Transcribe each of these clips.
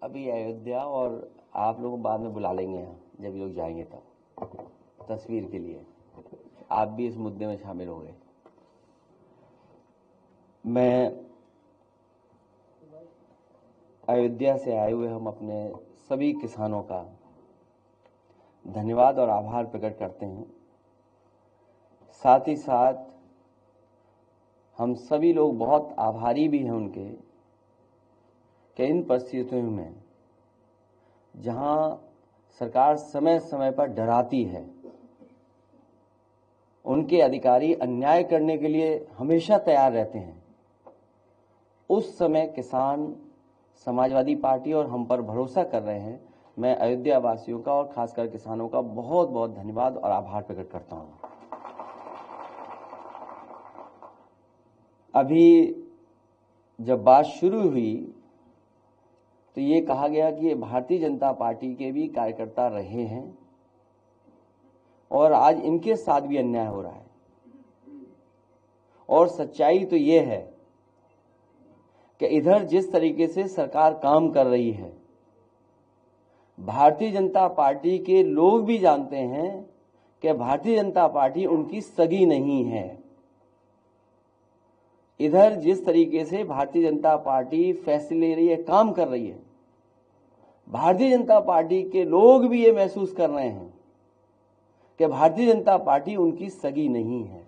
अभी अयोध्या और आप लोग बाद में बुला लेंगे यहाँ जब लोग जाएंगे तब तस्वीर के लिए आप भी इस मुद्दे में शामिल हो गए। मैं अयोध्या से आए हुए हम अपने सभी किसानों का धन्यवाद और आभार प्रकट करते हैं। साथ ही साथ हम सभी लोग बहुत आभारी भी हैं उनके कि इन परिस्थितियों में जहां सरकार समय समय पर डराती है, उनके अधिकारी अन्याय करने के लिए हमेशा तैयार रहते हैं, उस समय किसान समाजवादी पार्टी और हम पर भरोसा कर रहे हैं। मैं अयोध्या वासियों का और खासकर किसानों का बहुत बहुत धन्यवाद और आभार प्रकट करता हूं। अभी जब बात शुरू हुई तो ये कहा गया कि ये भारतीय जनता पार्टी के भी कार्यकर्ता रहे हैं और आज इनके साथ भी अन्याय हो रहा है। और सच्चाई तो ये है कि इधर जिस तरीके से सरकार काम कर रही है, भारतीय जनता पार्टी के लोग भी जानते हैं कि भारतीय जनता पार्टी उनकी सगी नहीं है। इधर जिस तरीके से भारतीय जनता पार्टी फैसले ले रही है, काम कर रही है, भारतीय जनता पार्टी के लोग भी ये महसूस कर रहे हैं कि भारतीय जनता पार्टी उनकी सगी नहीं है।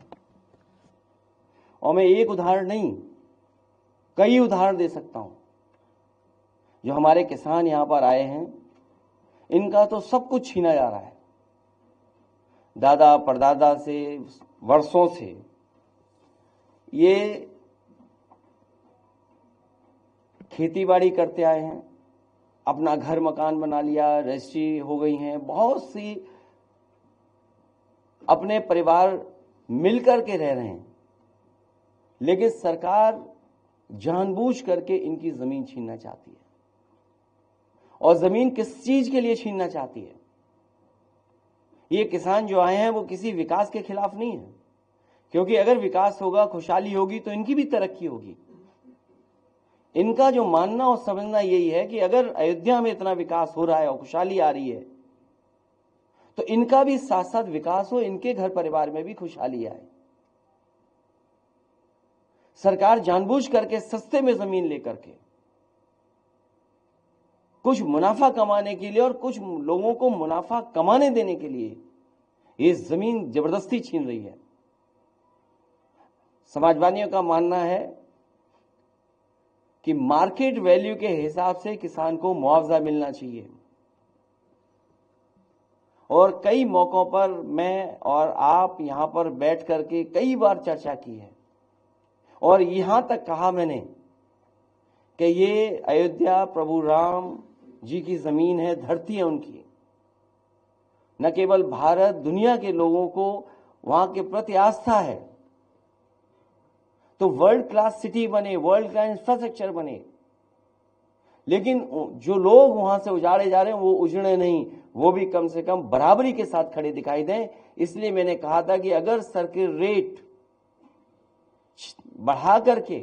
और मैं एक उदाहरण नहीं, कई उदाहरण दे सकता हूं। जो हमारे किसान यहां पर आए हैं, इनका तो सब कुछ छीना जा रहा है। दादा परदादा से वर्षों से ये खेतीबाड़ी करते आए हैं, अपना घर मकान बना लिया, रजिस्ट्री हो गई हैं, बहुत सी अपने परिवार मिलकर के रह रहे हैं, लेकिन सरकार जानबूझ करके इनकी जमीन छीनना चाहती है। और जमीन किस चीज के लिए छीनना चाहती है? ये किसान जो आए हैं वो किसी विकास के खिलाफ नहीं है, क्योंकि अगर विकास होगा, खुशहाली होगी तो इनकी भी तरक्की होगी। इनका जो मानना और समझना यही है कि अगर अयोध्या में इतना विकास हो रहा है और खुशहाली आ रही है तो इनका भी साथ साथ विकास हो, इनके घर परिवार में भी खुशहाली आए। सरकार जानबूझ करके सस्ते में जमीन लेकर के कुछ मुनाफा कमाने के लिए और कुछ लोगों को मुनाफा कमाने देने के लिए ये जमीन जबरदस्ती छीन रही है। समाजवादियों का मानना है कि मार्केट वैल्यू के हिसाब से किसान को मुआवजा मिलना चाहिए। और कई मौकों पर मैं और आप यहां पर बैठ करके कई बार चर्चा की है और यहां तक कहा मैंने कि ये अयोध्या प्रभु राम जी की जमीन है, धरती है उनकी। न केवल भारत, दुनिया के लोगों को वहां के प्रति आस्था है, तो वर्ल्ड क्लास सिटी बने, वर्ल्ड क्लास इंफ्रास्ट्रक्चर बने, लेकिन जो लोग वहां से उजाड़े जा रहे हैं वो उजड़े नहीं, वो भी कम से कम बराबरी के साथ खड़े दिखाई दें। इसलिए मैंने कहा था कि अगर सर्किट रेट बढ़ा करके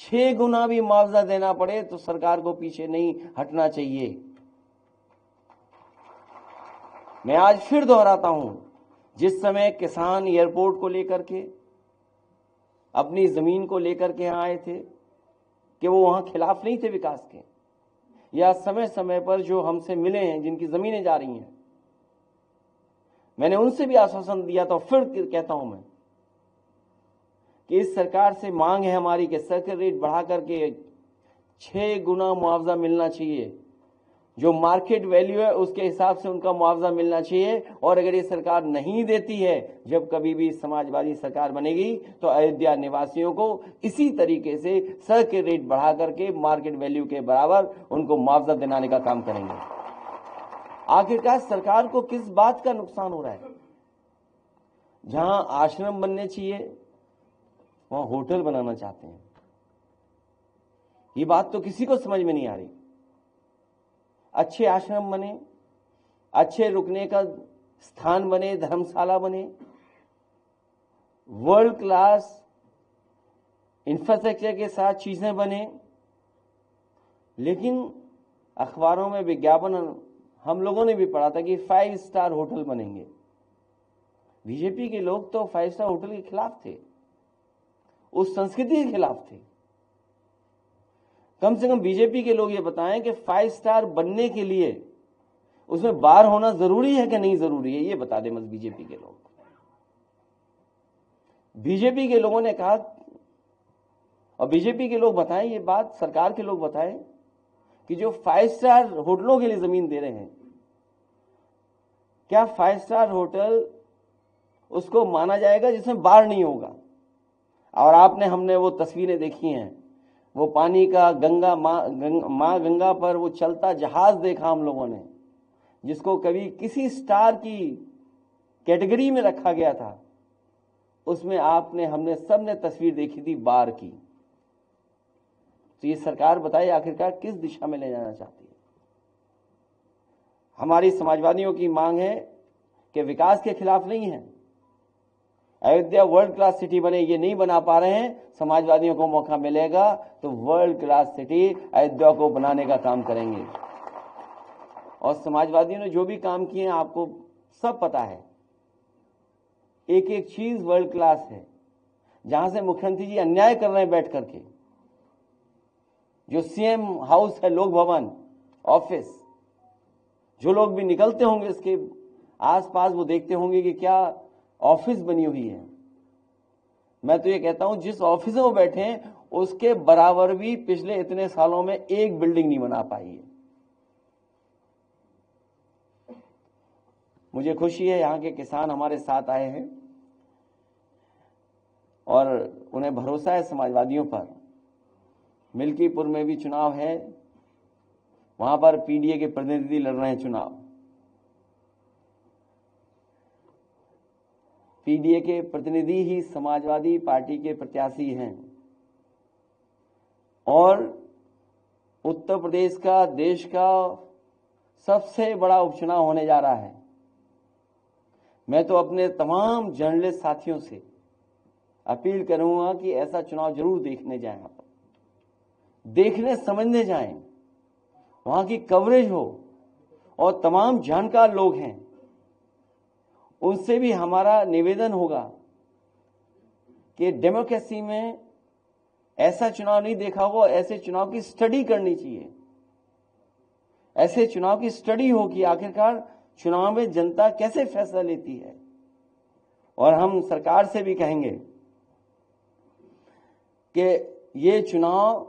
6 गुना भी मुआवजा देना पड़े तो सरकार को पीछे नहीं हटना चाहिए। मैं आज फिर दोहराता हूं, जिस समय किसान एयरपोर्ट को लेकर के, अपनी जमीन को लेकर के यहां आए थे, कि वो वहां खिलाफ नहीं थे विकास के, या समय समय पर जो हमसे मिले हैं, जिनकी जमीनें जा रही हैं, मैंने उनसे भी आश्वासन दिया था। फिर कहता हूं मैं कि इस सरकार से मांग है हमारी कि सर्किट रेट बढ़ा करके 6 गुना मुआवजा मिलना चाहिए। जो मार्केट वैल्यू है उसके हिसाब से उनका मुआवजा मिलना चाहिए। और अगर ये सरकार नहीं देती है, जब कभी भी समाजवादी सरकार बनेगी तो अयोध्या निवासियों को इसी तरीके से सर्किट रेट बढ़ा करके मार्केट वैल्यू के बराबर उनको मुआवजा दिलाने का काम करेंगे। आखिरकार सरकार को किस बात का नुकसान हो रहा है? जहां आश्रम बनने चाहिए वहां होटल बनाना चाहते हैं। ये बात तो किसी को समझ में नहीं आ रही। अच्छे आश्रम बने, अच्छे रुकने का स्थान बने, धर्मशाला बने, वर्ल्ड क्लास इंफ्रास्ट्रक्चर के साथ चीजें बने, लेकिन अखबारों में विज्ञापन हम लोगों ने भी पढ़ा था कि 5 स्टार होटल बनेंगे। बीजेपी के लोग तो 5 स्टार होटल के खिलाफ थे, उस संस्कृति के खिलाफ थे। कम से कम बीजेपी के लोग ये बताएं कि 5 स्टार बनने के लिए उसमें बार होना जरूरी है कि नहीं जरूरी है, ये बता दें बस बीजेपी के लोग। बीजेपी के लोगों ने कहा, और बीजेपी के लोग बताएं ये बात, सरकार के लोग बताएं कि जो 5 स्टार होटलों के लिए जमीन दे रहे हैं, क्या 5 स्टार होटल उसको माना जाएगा जिसमें बाढ़ नहीं होगा? और हमने वो तस्वीरें देखी हैं, वो पानी का गंगा माँ गंगा पर वो चलता जहाज देखा हम लोगों ने, जिसको कभी किसी स्टार की कैटेगरी में रखा गया था। उसमें हमने सबने तस्वीर देखी थी बाढ़ की। तो ये सरकार बताइए आखिरकार किस दिशा में ले जाना चाहती है? हमारी समाजवादियों की मांग है कि विकास के खिलाफ नहीं है। अयोध्या वर्ल्ड क्लास सिटी बने, ये नहीं बना पा रहे हैं, समाजवादियों को मौका मिलेगा तो वर्ल्ड क्लास सिटी अयोध्या को बनाने का काम करेंगे। और समाजवादियों ने जो भी काम किए हैं आपको सब पता है, एक एक चीज वर्ल्ड क्लास है। जहां से मुख्यमंत्री जी अन्याय कर रहे हैं बैठ करके, जो सीएम हाउस है, लोक भवन, ऑफिस, जो लोग भी निकलते होंगे इसके आसपास वो देखते होंगे कि क्या ऑफिस बनी हुई है। मैं तो ये कहता हूं जिस ऑफिस में वो बैठे हैं उसके बराबर भी पिछले इतने सालों में एक बिल्डिंग नहीं बना पाई है। मुझे खुशी है यहां के किसान हमारे साथ आए हैं और उन्हें भरोसा है समाजवादियों पर। मिल्कीपुर में भी चुनाव है, वहां पर पीडीए के प्रतिनिधि लड़ रहे हैं चुनाव। पीडीए के प्रतिनिधि ही समाजवादी पार्टी के प्रत्याशी हैं और उत्तर प्रदेश का, देश का सबसे बड़ा उपचुनाव होने जा रहा है। मैं तो अपने तमाम जर्नलिस्ट साथियों से अपील करूंगा कि ऐसा चुनाव जरूर देखने जाएं, आप देखने समझने जाएं, वहां की कवरेज हो और तमाम जानकार लोग हैं उनसे भी हमारा निवेदन होगा कि डेमोक्रेसी में ऐसा चुनाव नहीं देखा होगा, ऐसे चुनाव की स्टडी करनी चाहिए। ऐसे चुनाव की स्टडी हो कि आखिरकार चुनाव में जनता कैसे फैसला लेती है। और हम सरकार से भी कहेंगे कि ये चुनाव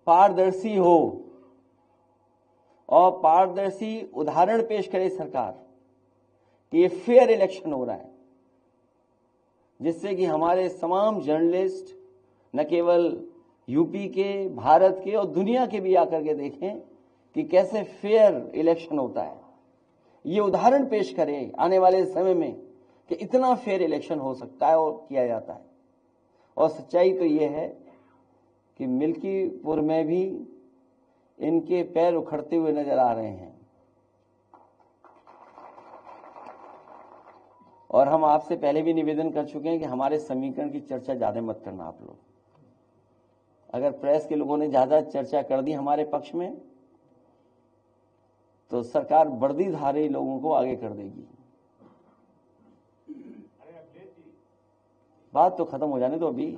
पारदर्शी हो और पारदर्शी उदाहरण पेश करे सरकार कि ये फेयर इलेक्शन हो रहा है, जिससे कि हमारे तमाम जर्नलिस्ट न केवल यूपी के, भारत के और दुनिया के भी आकर के देखें कि कैसे फेयर इलेक्शन होता है। ये उदाहरण पेश करें आने वाले समय में कि इतना फेयर इलेक्शन हो सकता है और किया जाता है। और सच्चाई तो ये है कि मिल्कीपुर में भी इनके पैर उखड़ते हुए नजर आ रहे हैं। और हम आपसे पहले भी निवेदन कर चुके हैं कि हमारे समीकरण की चर्चा ज्यादा मत करना आप लोग। अगर प्रेस के लोगों ने ज्यादा चर्चा कर दी हमारे पक्ष में तो सरकार वर्दीधारी लोगों को आगे कर देगी। बात तो खत्म हो जाने दो अभी।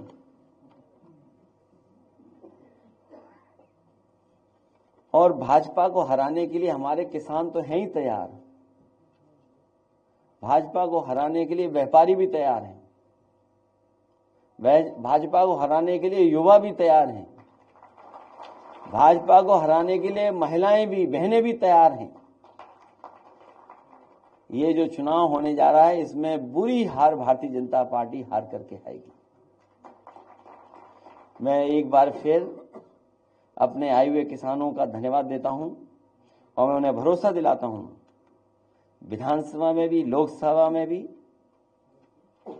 और भाजपा को हराने के लिए हमारे किसान तो हैं ही तैयार, भाजपा को हराने के लिए व्यापारी भी तैयार हैं, भाजपा को हराने के लिए युवा भी तैयार हैं, भाजपा को हराने के लिए महिलाएं भी, बहनें भी तैयार हैं। ये जो चुनाव होने जा रहा है इसमें बुरी हार भारतीय जनता पार्टी हार करके आएगी। मैं एक बार फिर अपने आए हुए किसानों का धन्यवाद देता हूं और मैं उन्हें भरोसा दिलाता हूं विधानसभा में भी, लोकसभा में भी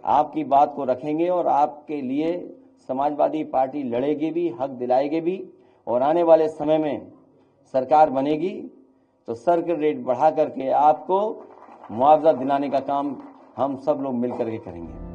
आपकी बात को रखेंगे और आपके लिए समाजवादी पार्टी लड़ेगी भी, हक दिलाएगी भी। और आने वाले समय में सरकार बनेगी तो सर्किल रेट बढ़ा करके आपको मुआवजा दिलाने का काम हम सब लोग मिलकर के करेंगे।